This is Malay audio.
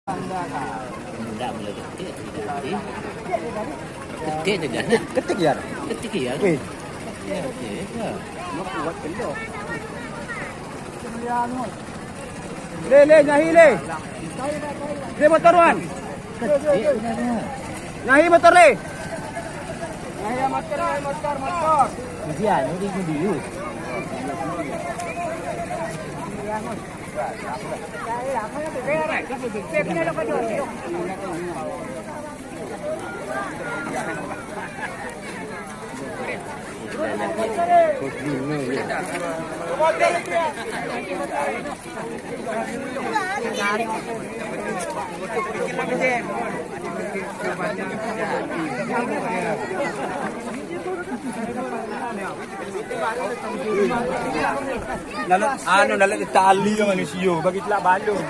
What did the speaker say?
Tidak boleh ketik, tidak tadi. Ketik saja. Ketik ya. Ketik ya. Weh. Ya, okey. Mau kuat kendor. Le, nyahi le. Le motor wan. Ketik sebenarnya. Nyahi motor le. Nyahi motor. Kemudian, ini video. Nalat tali manusia bagi telak balung.